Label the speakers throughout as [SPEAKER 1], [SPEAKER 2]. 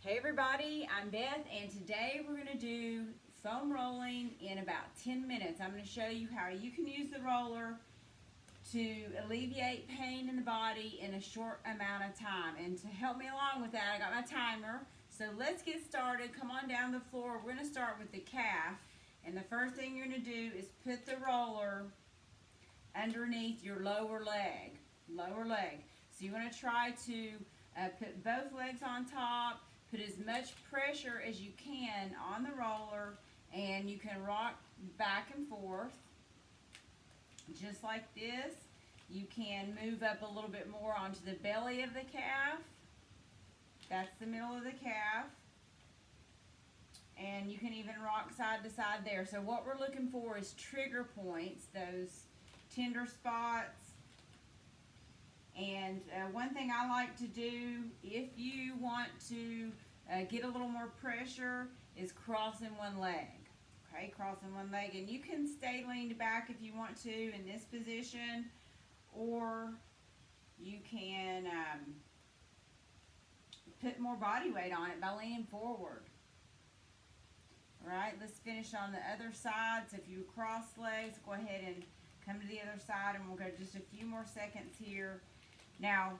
[SPEAKER 1] Hey everybody, I'm Beth and today we're going to do foam rolling in about 10 minutes. I'm going to show you how you can use the roller to alleviate pain in the body in a short amount of time. And to help me along with that, I got my timer. So let's get started. Come on down the floor. We're going to start with the calf. And the first thing you're going to do is put the roller underneath your lower leg. So you want to try to put both legs on top. Put as much pressure as you can on the roller, and you can rock back and forth just like this. You can move up a little bit more onto the belly of the calf. That's the middle of the calf. And you can even rock side to side there. So what we're looking for is trigger points, those tender spots. And one thing I like to do, if you want to get a little more pressure, is crossing one leg. Okay, crossing one leg. And you can stay leaned back if you want to in this position, or you can put more body weight on it by leaning forward. All right, let's finish on the other side. So if you cross legs, go ahead and come to the other side, and we'll go just a few more seconds here. Now,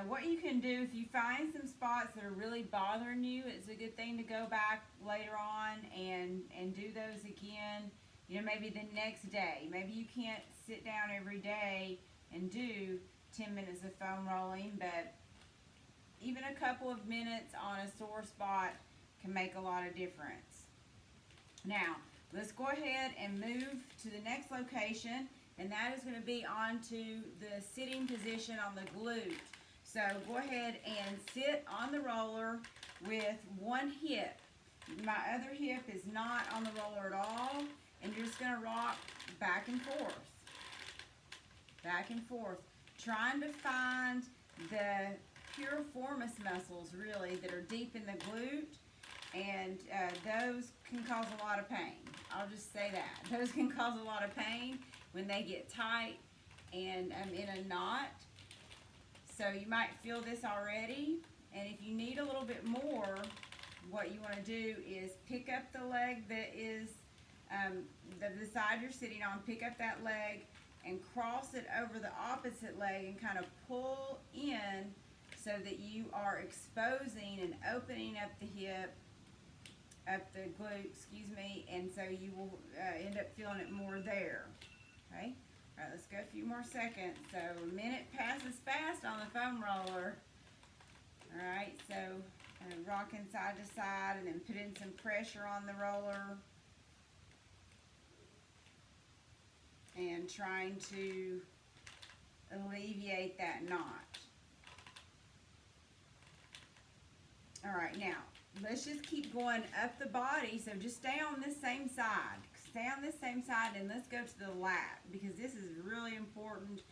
[SPEAKER 1] what you can do if you find some spots that are really bothering you, it's a good thing to go back later on and do those again. You know, maybe the next day. Maybe you can't sit down every day and do 10 minutes of foam rolling, but even a couple of minutes on a sore spot can make a lot of difference. Now, let's go ahead and move to the next location. And that is going to be onto the sitting position on the glute. So go ahead and sit on the roller with one hip. My other hip is not on the roller at all. And you're just going to rock back and forth. Back and forth. Trying to find the piriformis muscles, really, that are deep in the glute. And those can cause a lot of pain. I'll just say that. Those can cause a lot of pain when they get tight and in a knot. So you might feel this already. And if you need a little bit more, what you want to do is pick up the leg that is the side you're sitting on. Pick up that leg and cross it over the opposite leg and kind of pull in so that you are exposing and opening up the hip, up the glute, excuse me, and so you will end up feeling it more there. Okay, all right, let's go a few more seconds. So a minute passes fast on the foam roller. All right, so rocking side to side and then putting some pressure on the roller and trying to alleviate that knot. All right, now let's just keep going up the body. So just stay on this same side. Stay on this same side, and let's go to the lat, because this is really important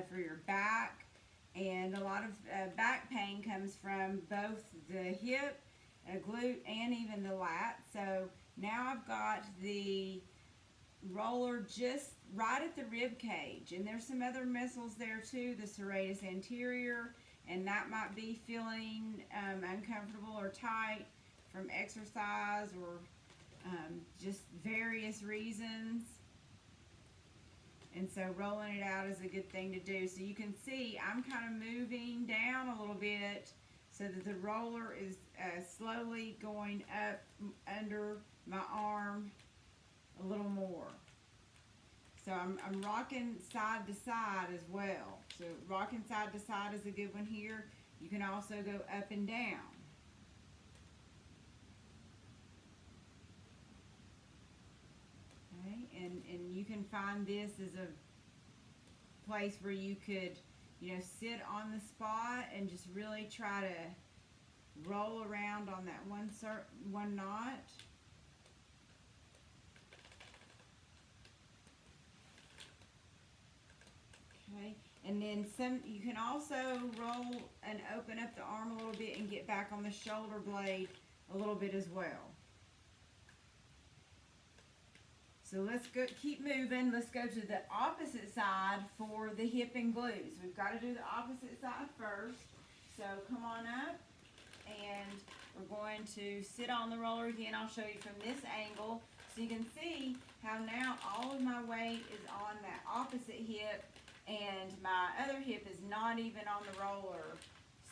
[SPEAKER 1] for your back. And a lot of back pain comes from both the hip, glute, and even the lat. So now I've got the roller just right at the rib cage, and there's some other muscles there too, the serratus anterior, and that might be feeling uncomfortable or tight from exercise or just various reasons. And so rolling it out is a good thing to do. So you can see I'm kind of moving down a little bit so that the roller is slowly going up under my arm a little more. So I'm rocking side to side as well. So rocking side to side is a good one here. You can also go up and down. Okay, and you can find this as a place where you could, you know, sit on the spot and just really try to roll around on that one knot. Okay, and then you can also roll and open up the arm a little bit and get back on the shoulder blade a little bit as well. So let's go, keep moving. Let's go to the opposite side for the hip and glutes. We've got to do the opposite side first. So come on up, and we're going to sit on the roller again. I'll show you from this angle so you can see how now all of my weight is on that opposite hip and my other hip is not even on the roller.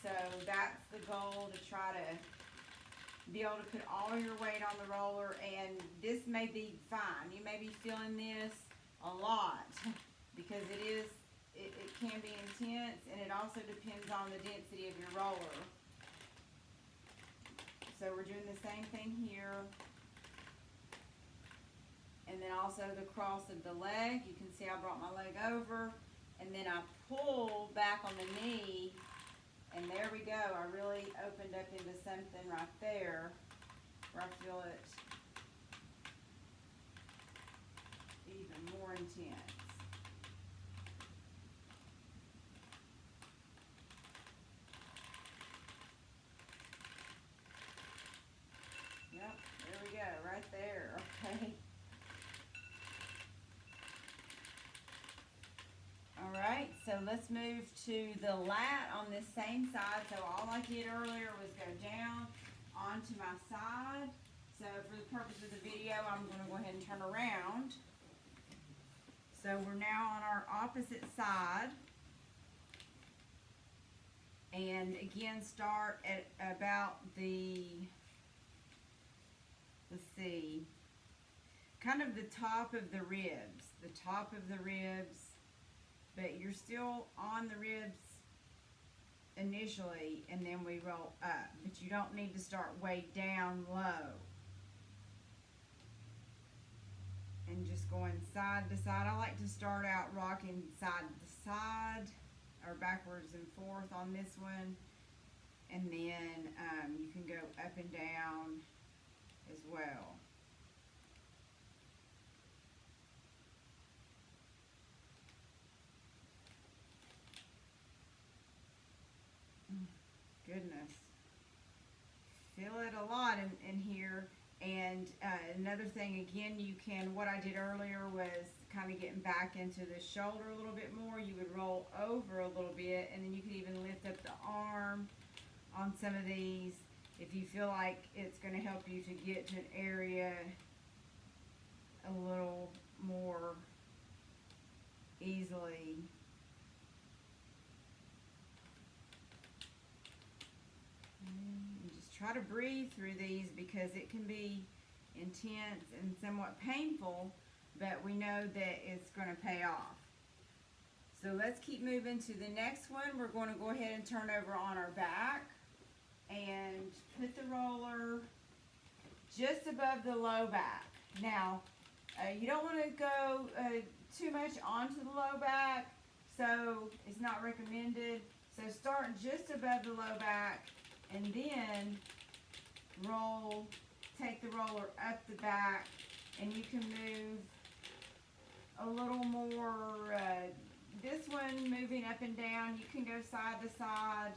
[SPEAKER 1] So that's the goal, to try to be able to put all your weight on the roller, and this may be fine. You may be feeling this a lot because it can be intense, and it also depends on the density of your roller. So we're doing the same thing here. And then also the cross of the leg. You can see I brought my leg over, and then I pull back on the knee, and there we go. I really opened up into something right there where I feel it even more intense. Yep, there we go, right there, okay. Alright, so let's move to the lat on this same side. So all I did earlier was go down onto my side. So for the purpose of the video, I'm going to go ahead and turn around. So we're now on our opposite side. And again, start at about the, let's see, kind of the top of the ribs. The top of the ribs. But you're still on the ribs initially, and then we roll up. But you don't need to start way down low. And just going side to side. I like to start out rocking side to side, or backwards and forth on this one. And then you can go up and down as well. Goodness, feel it a lot in here. And another thing, again, you can, what I did earlier was kind of getting back into the shoulder a little bit more. You would roll over a little bit, and then you could even lift up the arm on some of these if you feel like it's going to help you to get to an area a little more easily. And just try to breathe through these because it can be intense and somewhat painful, but we know that it's going to pay off. So let's keep moving to the next one. We're going to go ahead and turn over on our back and put the roller just above the low back. Now, you don't want to go too much onto the low back, so it's not recommended. So start just above the low back, and then roll, take the roller up the back, and you can move a little more, this one moving up and down. You can go side to side.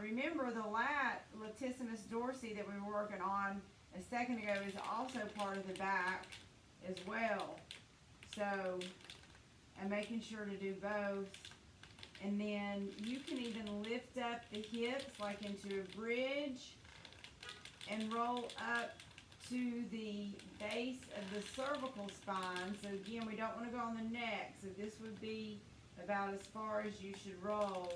[SPEAKER 1] Remember the latissimus dorsi that we were working on a second ago is also part of the back as well. So I'm making sure to do both. And then you can even lift up the hips like into a bridge and roll up to the base of the cervical spine. So again, we don't want to go on the neck. So this would be about as far as you should roll.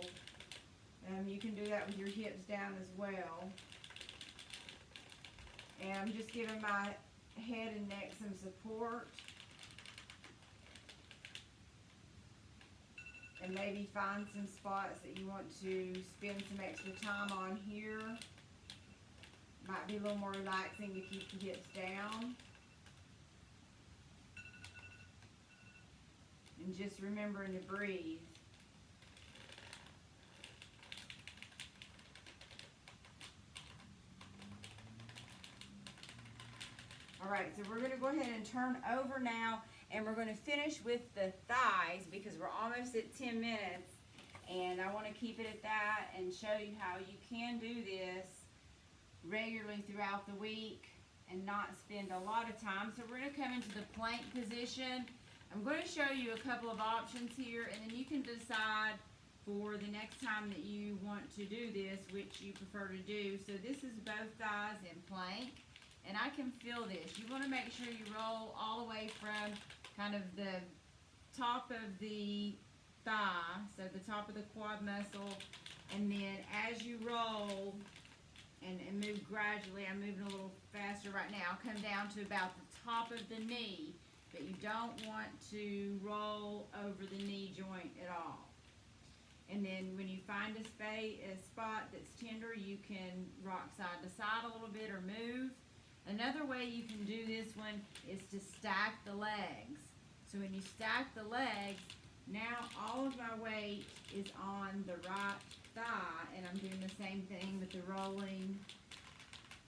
[SPEAKER 1] You can do that with your hips down as well. And I'm just giving my head and neck some support. And maybe find some spots that you want to spend some extra time on here. Might be a little more relaxing to keep the hips down. And just remembering to breathe. Alright, so we're going to go ahead and turn over now, and we're going to finish with the thighs because we're almost at 10 minutes, and I want to keep it at that and show you how you can do this regularly throughout the week and not spend a lot of time. So we're going to come into the plank position. I'm going to show you a couple of options here, and then you can decide for the next time that you want to do this, which you prefer to do. So this is both thighs in plank, and I can feel this. You want to make sure you roll all the way from kind of the top of the thigh, so the top of the quad muscle, and then as you roll and move gradually, I'm moving a little faster right now, come down to about the top of the knee, but you don't want to roll over the knee joint at all. And then when you find a spot that's tender, you can rock side to side a little bit or move. Another way you can do this one is to stack the legs. So when you stack the legs, now all of my weight is on the right thigh, and I'm doing the same thing with the rolling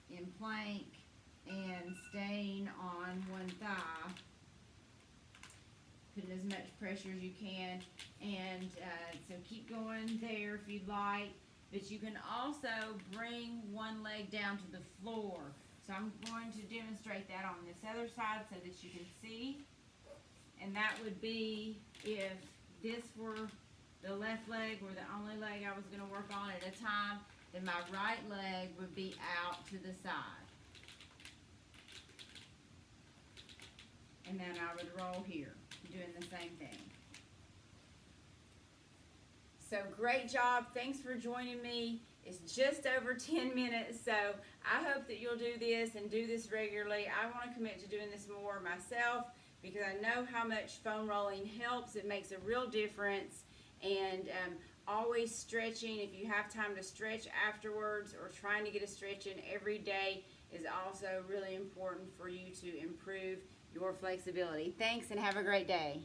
[SPEAKER 1] in plank and staying on one thigh. Putting as much pressure as you can, and so keep going there if you'd like, but you can also bring one leg down to the floor. So I'm going to demonstrate that on this other side so that you can see, and that would be if this were the left leg or the only leg I was going to work on at a time, then my right leg would be out to the side. And then I would roll here, doing the same thing. So great job. Thanks for joining me. It's just over 10 minutes, so I hope that you'll do this and do this regularly. I want to commit to doing this more myself because I know how much foam rolling helps. It makes a real difference. And always stretching, if you have time to stretch afterwards, or trying to get a stretch in every day, is also really important for you to improve your flexibility. Thanks, and have a great day.